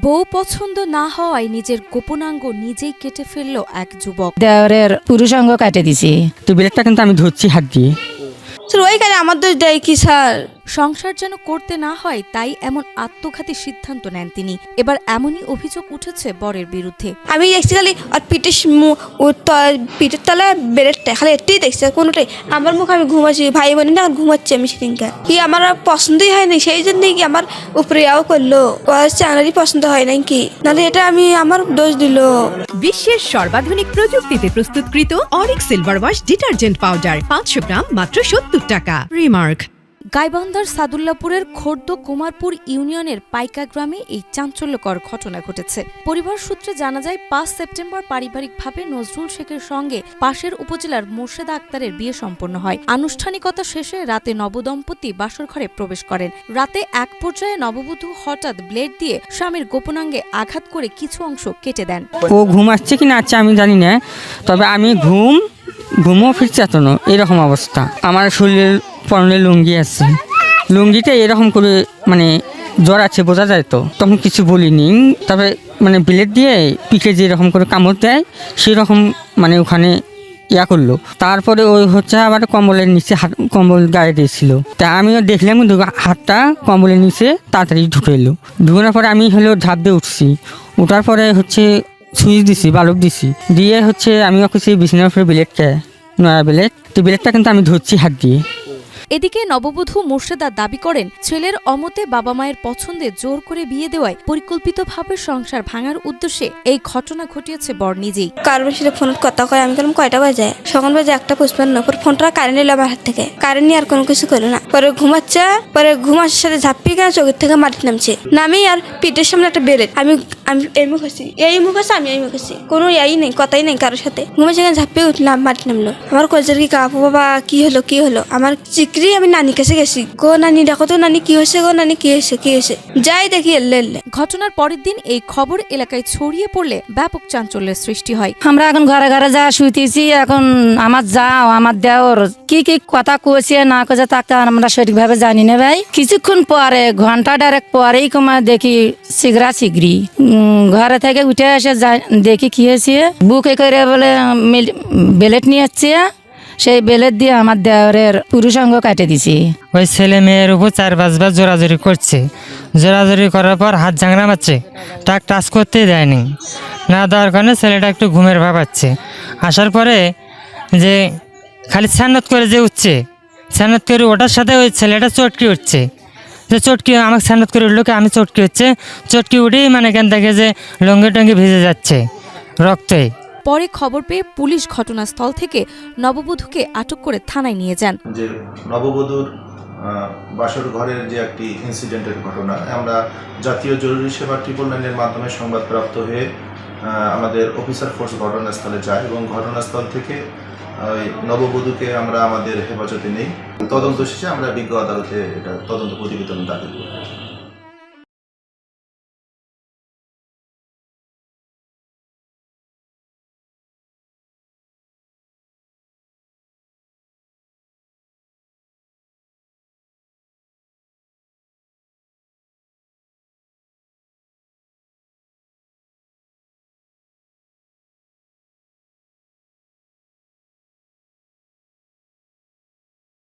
বউ পছন্দ না হওয়ায় নিজের গোপনাঙ্গ নিজেই কেটে ফেলল এক যুবক। দেওরের পুরুষাঙ্গ কাটে দিছি। তো ব্লেডটা কিন্তু আমি ধরছি হাত দিয়ে। ওই কাজে আমার দোষ দেয় কি স্যার? সংসার যেন করতে না হয় তাই এমন আত্মঘাতী সিদ্ধান্ত নেন তিনি। এবার এমনই অভিযোগ উঠেছে বরের বিরুদ্ধে। আমি দেখছি খালি আর পিঠের তলায় বেলেটটা খালি এটাই দেখছি, কোনোটাই আমার মুখ আমি ঘুমাচ্ছি, ভাই বোন না ঘুমাচ্ছি আমি সেদিনকে। কি আমার পছন্দই হয়নি, সেই জন্যই কি আমার উপরে ইয়াও করলো, চ্যানেলই পছন্দ হয় নাই কি, নাহলে এটা আমি আমার দোষ দিল। বিশ্বের সর্বাধুনিক প্রযুক্তিতে প্রস্তুতকৃত Arik silver wash detergent powder 500 গ্রাম মাত্র 70 টাকা। রিমার্ক। গাইবান্ধার সাদুল্লাপুরের খোর্দ কুমারপুর ইউনিয়নের পাইকা গ্রামে এই চাঞ্চল্যকর ঘটনা ঘটেছে। পরিবার সূত্রে জানা যায় ৫ সেপ্টেম্বর পারিবারিকভাবে নজরুল শেখের সঙ্গে পাশের উপজেলার মোর্শেদা আক্তারের বিয়ে সম্পন্ন হয়। আনুষ্ঠানিকতা শেষে রাতে নবদম্পতি বাসর ঘরে প্রবেশ করেন। রাতে এক পর্যায়ে নববধূ হঠাৎ ব্লেড দিয়ে স্বামীর গোপনাঙ্গে আঘাত করে কিছু অংশ কেটে দেন। ও ঘুমাচ্ছে কি না আছে আমি জানি না, তবে আমি ঘুমও ফিরছে এত না, এরকম অবস্থা। আমার শরীরের পরনে লুঙ্গি আছে, লুঙ্গিটা এরকম করে মানে জ্বর আছে বোঝা যায়, তো তখন কিছু বলিনি। তবে মানে ব্লেড দিয়ে পিঠে যেরকম করে কামড় দেয় সেরকম মানে ওখানে ইয়া করলো। তারপরে ওই হচ্ছে আবার কম্বলের নিচে কম্বল গায়ে দিয়েছিল, তা আমিও দেখলাম কিন্তু হাতটা কম্বলের নিচে তাড়াতাড়ি ঢুকে এলো। ঢুকানোর পরে আমি হলো ঝাঁপ দিয়ে উঠছি, উঠার পরে হচ্ছে সুইচ দিছি, বালক দিছি, দিয়ে হচ্ছে আমিও কিছু বিছানার উপরে ব্লেডটা নয়া ব্লেড, তো ব্লেডটা কিন্তু আমি ধরছি হাত দিয়ে। এদিকে নববধূ মোর্শেদা দাবি করেন ছেলের অমতে বাবা মায়ের পছন্দে জোর করে বিয়ে দেওয়ায় পরিকল্পিতভাবে সংসার ভাঙার উদ্দেশ্যে এই ঘটনা ঘটিয়েছে বর নিজেই। কারোর সাথে ফোন কথা কয়, আমি বললাম কয়টা বাজে? সকাল বাজে 1:55। পরে ফোনটা কারেন্ট নিল আমার হাত থেকে, কারেন্ট নিয়ে আর কোনো কিছু করলো না। পরে ঘুমাচ্ছে, পরে ঘুমার সাথে ঝাপ্পি কেন চোখের থেকে মাটি নামছে, নামি আর পিঠের সামনে একটা বেলেট, আমি এই মুখ আছি, এই মুখ আছে, আমি এই মুখ আছি, কোনো ইয়াই নেই, কথাই নেই কারোর সাথে। ঘুমে সেখানে ঝাপ্পি উঠলাম, মাটি নামলো। আমার কলেজের কি কাপু বাবা কি হলো আমার চিকরি, আমি নানি কাছে গেছি, গো নানি দেখো তো নানি কি হয়েছে, গো নানি কি হয়েছে, যাই দেখি এলে। ঘটনার পরের দিন এই খবর এলাকায় ছড়িয়ে পড়লে ব্যাপক চাঞ্চল্যের সৃষ্টি হয়। আমরা এখন ঘরে ঘরে যা শুইতেছি, এখন আমার যাও আমার দেওর কি কি কথা কইছে না কইছে তাকে আমরা সঠিকভাবে জানি না ভাই। কিছুক্ষণ পরে ঘন্টা ডাইরেক্ট পরেই দেখি শিগরি ঘরে থেকে উঠে এসে দেখি কি হয়েছে, বুকে করে বলে বেলেট নিয়ে যাচ্ছে, সেই বেলেট দিয়ে আমার দেওরের পুরুষাঙ্গ কাটে দিছি। ওই ছেলে মেয়ের উপর 4-5 বার জোরাজোরি করছে, জোরাজোরি করার পর হাত ঝাংড়া মারছে, টাচ করতেই দেয়নি। না দেওয়ার কারণে ছেলেটা একটু ঘুমের ভাব আছে। আসার পরে যে খালি ছান্নত করে যে উঠছে, ছান্নত করে ওটার সাথে ওই ছেলেটা চটকি উঠছে, যে চটকি আমাকে ছান্নত করে উঠলো, কি আমি চটকি হচ্ছে, চটকি উঠেই মানে কেন দেখে যে লঙ্গি টঙ্গি ভিজে যাচ্ছে রক্তে। পরে খবর পেয়ে পুলিশ ঘটনাস্থল থেকে নববধূকে আটক করে থানায় নিয়ে যান। যে নববধূর বাসর ঘরের যে একটি ইনসিডেন্টের ঘটনা, আমরা জাতীয় জরুরি সেবা 999-এর মাধ্যমে সংবাদপ্রাপ্ত হয়ে আমাদের অফিসার ফোর্স ঘটনাস্থলে যায় এবং ঘটনাস্থল থেকে নববধূকে আমরা আমাদের হেফাজতে নেই। তদন্ত শেষে আমরা বিজ্ঞ আদালতে এটা তদন্ত প্রতিবেদন দাখিল করি।